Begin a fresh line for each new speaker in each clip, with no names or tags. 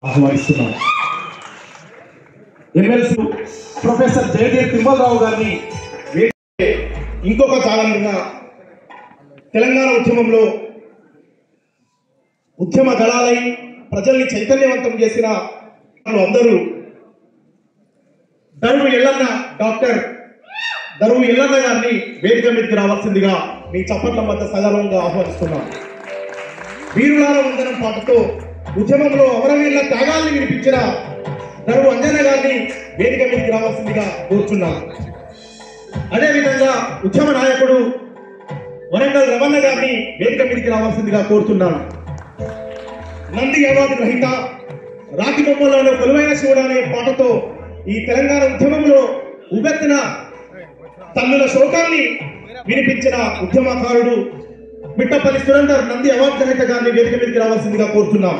ఆహ్వానిస్తున్నాం. MLC professor Jayadev తిమ్మలరావు గారిని ఇంకొక కారణంగా తెలంగాణ ఉద్యమంలో ఉద్యమ దళాలై ప్రజల్ని చైతన్యవంతం చేసిన అందరూ డాక్టర్ దరువు ఎల్లన్న గారిని వేదిక మీదకి రావాల్సిందిగా మీ చప్పట్ల మధ్య సగర్వంగా ఆహ్వానిస్తున్నాం. వీరులాల వందనం పాటతో ఉద్యమంలో అమరవీరుల త్యాగాల్ని వినిపించిన దరువు అంజన్న గారిని వేదిక మీదకి రావాల్సిందిగా కోరుచున్నాం. అదేవిధంగా ఉద్యమ నాయకుడు వరంగల్ రమణ గారిని వేదిక మీదకి రావాల్సిందిగా కోరుతున్నాను. నంది అవార్డు గ్రహీత రాతి బొమ్మలోని కొలువైన శివుడు అనే పాటతో ఈ తెలంగాణ ఉద్యమంలో ఉబెత్తిన తల్లుల శోకాన్ని వినిపించిన ఉద్యమకారుడు మిట్టపల్లి సురేందర్ నంది అవార్డు గ్రహీత గారిని వేదిక మీదకి రావాల్సిందిగా కోరుతున్నాం.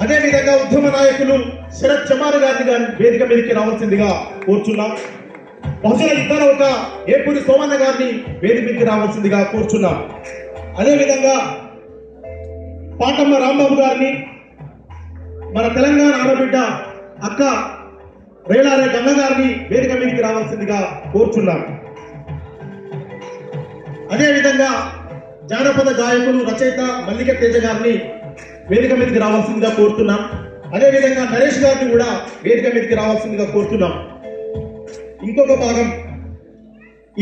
అదేవిధంగా ఉద్యమ నాయకులు శరత్ చమార్ గారిని వేదిక మీదకి రావాల్సిందిగా కోరుచున్నాం. బహుజన యుద్ధనౌక ఏపూరి సోమన్న గారిని వేదిక మీదకి రావాల్సిందిగా కోరుచున్నాం. అదేవిధంగా పాటమ్మ రాంబాబు గారిని మన తెలంగాణ ఆడబిడ్డ అక్క రేలారే గంగ గారిని వేదిక మీదకి రావాల్సిందిగా కోరుచున్నాం. అదేవిధంగా జానపద గాయకులు రచయిత మల్లిక తేజ గారిని వేదిక మీదకి రావాల్సిందిగా కోరుతున్నాం. అదేవిధంగా నరేష్ గారిని కూడా వేదిక మీదకి రావాల్సిందిగా కోరుతున్నాం. ఇంకొక భాగం,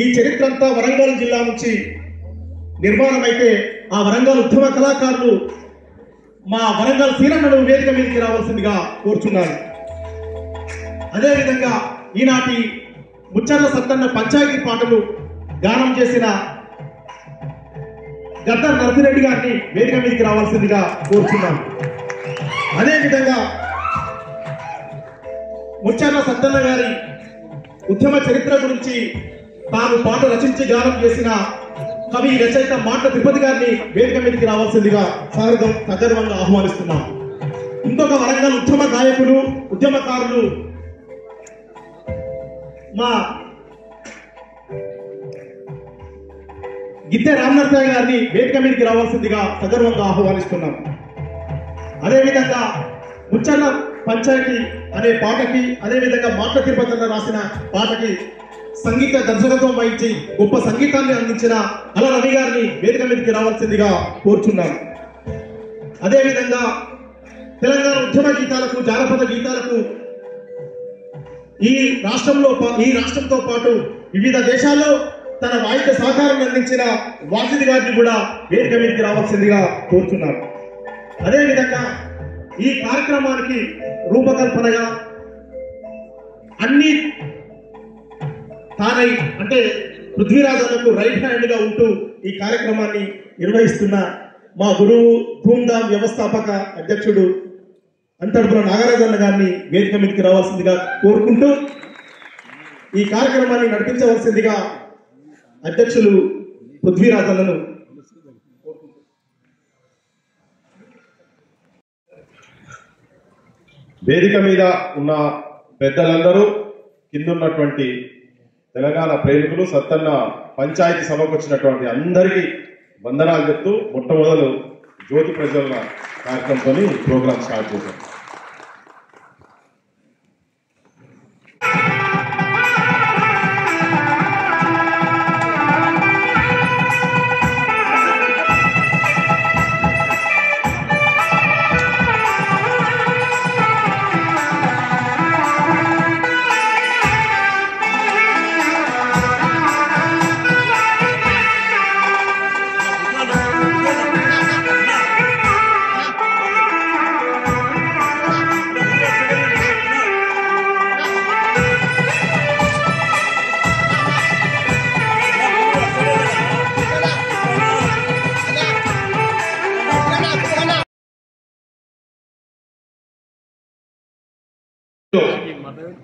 ఈ చరిత్ర అంతా వరంగల్ జిల్లా నుంచి నిర్మాణం అయితే ఆ వరంగల్ ఉద్యమ కళాకారులు మా వరంగల్ సీనన్నను వేదిక మీదకి రావాల్సిందిగా కోరుచున్నాను. అదేవిధంగా ఈనాటి ముచ్చర్ల సత్తన్న పంచాయతీ పాటలు గానం చేసిన గద్దర్ నరసిరెడ్డి గారిని వేదిక మీదకి రావాల్సిందిగా కోరుచున్నాను. అదేవిధంగా ముచ్చర్ల సత్తన్న గారి ఉద్యమ చరిత్ర గురించి తాను పాట రచించి గానం చేసిన కవి రచయిత మాట తిరుపతి గారిని వేదిక మీదకి రావాల్సిందిగా సగర్వంగా ఆహ్వానిస్తున్నాం. ఇంకొక వరంగల్ ఉద్యమ గాయకులు ఉద్యమకారులు మా గిద్దె రామనరసాయి గారిని వేదిక మీదకి రావాల్సిందిగా సగర్వంగా ఆహ్వానిస్తున్నాం. అదేవిధంగా ముచ్చర్ల పంచాయతీ అనే పాటకి, అదేవిధంగా మాట తిరుపతి రాసిన పాటకి సంగీత దర్శకత్వం వహించి గొప్ప సంగీతాన్ని అందించిన అల రవి గారిని వేదిక మీదకి రావాల్సిందిగా కోరుచున్నాం. అదేవిధంగా తెలంగాణ ఉద్యమ గీతాలకు, జానపద గీతాలకు ఈ రాష్ట్రంతో పాటు వివిధ దేశాల్లో తన వాయిద్య సహకారం అందించిన వాసిది గారిని కూడా వేదిక మీదకి రావాల్సిందిగా కోరుచున్నాం. అదేవిధంగా ఈ కార్యక్రమానికి రూపకల్పనగా అన్ని తానై అంటే పృథ్వీరాజులకు రైట్ హ్యాండ్ గా ఉంటూ ఈ కార్యక్రమాన్ని నిర్వహిస్తున్న మా గురువు ధూమ్ధామ్ వ్యవస్థాపక అధ్యక్షుడు అంతర్పుర నాగరాజన్న గారిని వేదిక మీదకి రావాల్సిందిగా కోరుకుంటూ ఈ కార్యక్రమాన్ని నడిపించవలసిందిగా అధ్యక్షులు పృథ్వీరాజన్నను
వేదిక మీద ఉన్న పెద్దలందరూ, కిందున్నటువంటి తెలంగాణ ప్రేమికులు, సత్తన్న పంచాయతీ సభకు వచ్చినటువంటి అందరికీ వందనాలు చెప్తూ మొట్టమొదలు జ్యోతి ప్రజ్వలన కార్యక్రమంతో ప్రోగ్రాం స్టార్ట్ చేశాం.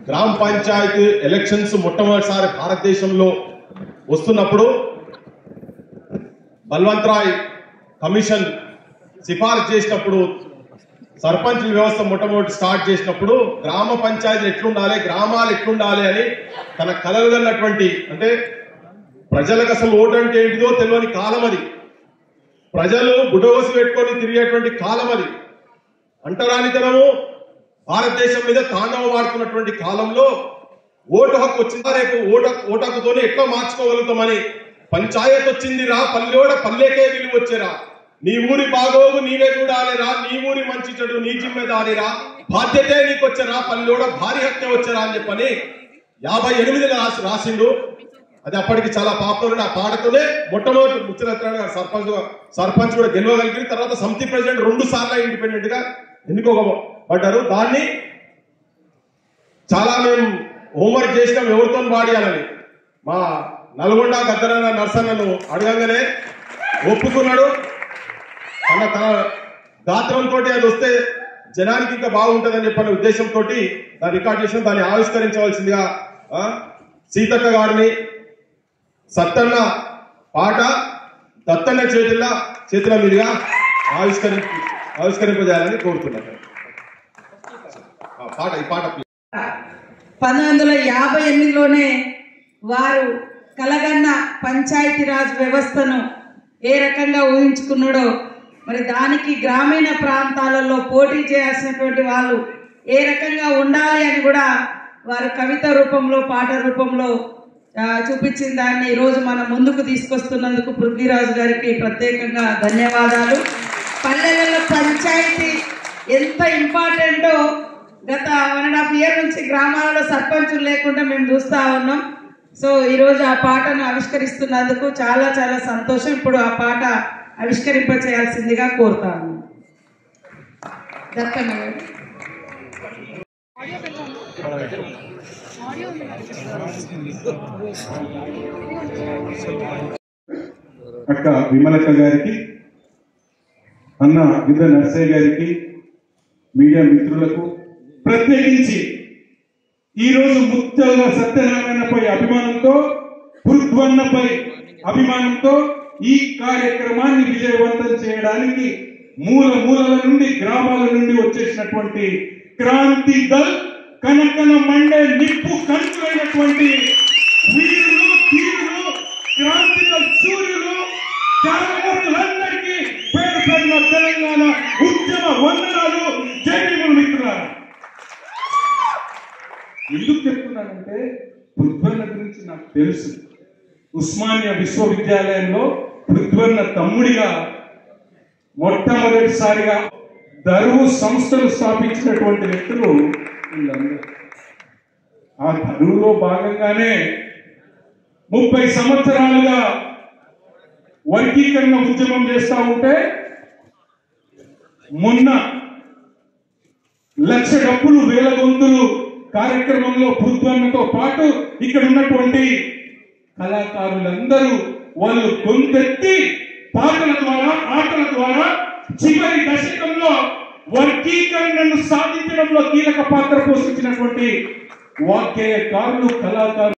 గ్రామ పంచాయతీ ఎలక్షన్స్ మొట్టమొదటిసారి భారతదేశంలో వస్తున్నప్పుడు బల్వంత్ రాయ్ కమిషన్ సిఫారసు చేసినప్పుడు, సర్పంచ్ వ్యవస్థ మొట్టమొదటి స్టార్ట్ చేసినప్పుడు గ్రామ పంచాయతీలు ఎట్లుండాలి, గ్రామాలు ఎట్లుండాలి అని తన కలగన్నటువంటి, అంటే ప్రజలకు అసలు ఓటు అంటే ఏంటిదో తెలియని కాలం అది, ప్రజలు బుడగోసి పెట్టుకొని తిరిగేటువంటి కాలం అది. అంటరానితనము భారతదేశం మీద తాండవమాడుతున్నటువంటి కాలంలో ఓటు హక్కు వచ్చిందా, రేపు ఓటు హక్కుతోనే ఎట్లా మార్చుకోగలుగుతామని పంచాయత్ వచ్చిందిరా, పల్లెోడ పల్లెకే విలువ వచ్చేరా, నీ ఊరి బాగోగు నీవే చూడాలిరా, నీ ఊరి మంచి చెడు నీ జిమ్మెదారిరా, బాధ్యతే నీకు వచ్చారా, పల్లెోడ భారీ హత్య వచ్చారా అని చెప్పని 58 రాసిండు. అది అప్పటికి చాలా పాపులర్. ఆ పాటతోనే మొట్టమొదటి ముచ్చరత్నారాయణ గారు సర్పంచ్ కూడా గెలవగలిగింది. తర్వాత సమితి ప్రెసిడెంట్ 2 సార్లు ఇండిపెండెంట్ గా ఎన్నుకోబడ్డారు. దాన్ని చాలా మేము హోంవర్క్ చేసినాం ఎవరితో పాడియాలని. మా నల్గొండ గద్దరన్న నర్సన్నను అడగంగానే ఒప్పుకున్నాడు. తన గాత్రంతో అది వస్తే జనానికి ఇంకా బాగుంటుందని చెప్పిన ఉద్దేశంతో దాన్ని రికార్డ్ చేసిన దాన్ని ఆవిష్కరించవలసిందిగా సీతక్క గారిని సత్తన్న పాట దత్తన్న చేతుల మీదుగా ఆవిష్కరింపజేయాలని కోరుతున్నాను. ఈ పాట
1958లోనే వారు కలగన్న పంచాయతీరాజ్ వ్యవస్థను ఏ రకంగా ఊహించుకున్నాడో, మరి దానికి గ్రామీణ ప్రాంతాలలో పోటీ చేయాల్సినటువంటి వాళ్ళు ఏ రకంగా ఉండాలి అని కూడా వారు కవిత రూపంలో పాట రూపంలో చూపించిన దాన్ని ఈరోజు మనం ముందుకు తీసుకొస్తున్నందుకు పృథ్వీరాజు గారికి ప్రత్యేకంగా ధన్యవాదాలు. పల్లెలలో పంచాయతీ ఎంత ఇంపార్టెంటో గత 1.5 years నుంచి గ్రామాలలో సర్పంచులు లేకుండా మేము చూస్తూ ఉన్నాం. సో ఈరోజు ఆ పాటను ఆవిష్కరిస్తున్నందుకు చాలా చాలా సంతోషం. ఇప్పుడు ఆ పాట ఆవిష్కరింప చేయాల్సిందిగా కోరుతాను. దత్తన్న గారు.
అక్క విమలక్క గారికి, అన్న గిద్ద నర్సయ్య గారికి, మీడియా మిత్రులకు ప్రత్యేకించి ఈరోజు ముత్యాల సత్యనారాయణపై అభిమానంతో, పృథ్వన్నపై అభిమానంతో ఈ కార్యక్రమాన్ని విజయవంతం చేయడానికి మూలల నుండి గ్రామాల నుండి వచ్చేసినటువంటి క్రాంతి దళ్ కనకన మండే నిప్పు కంచులైనటువంటి వీరులు, తీరులు, క్రాంతి దళ్ సూర్యులు, త్యాగమూర్తులందరికీ పేరు పేరున తెలంగాణ ఉద్యమ వందనాలు. జైములు మిత్రులారా, ఎందుకు చెప్తున్నానంటే పృథ్వన్న గురించి నాకు తెలుసు. ఉస్మానియా విశ్వవిద్యాలయంలో పృథ్వన్న తమ్ముడిగా మొట్టమొదటిసారిగా దరువు సంస్థలు స్థాపించినటువంటి వ్యక్తులు వీళ్ళందరూ. ఆ దరువులో భాగంగానే 30 సంవత్సరాలుగా వర్గీకరణ ఉద్యమం చేస్తా ఉంటే మొన్న 1,00,000 డబ్బులు 1000 గొంతులు కార్యక్రమంలో పృథ్వన్నతో పాటు ఇక్కడ ఉన్నటువంటి కళాకారులందరూ వాళ్ళు గొంతెత్తి పాటల ద్వారా, ఆటల ద్వారా చివరి దశకంలో వర్గీకరణను సాధించడంలో కీలక పాత్ర పోషించినటువంటి వాగ్గేయకారులు, కళాకారులు.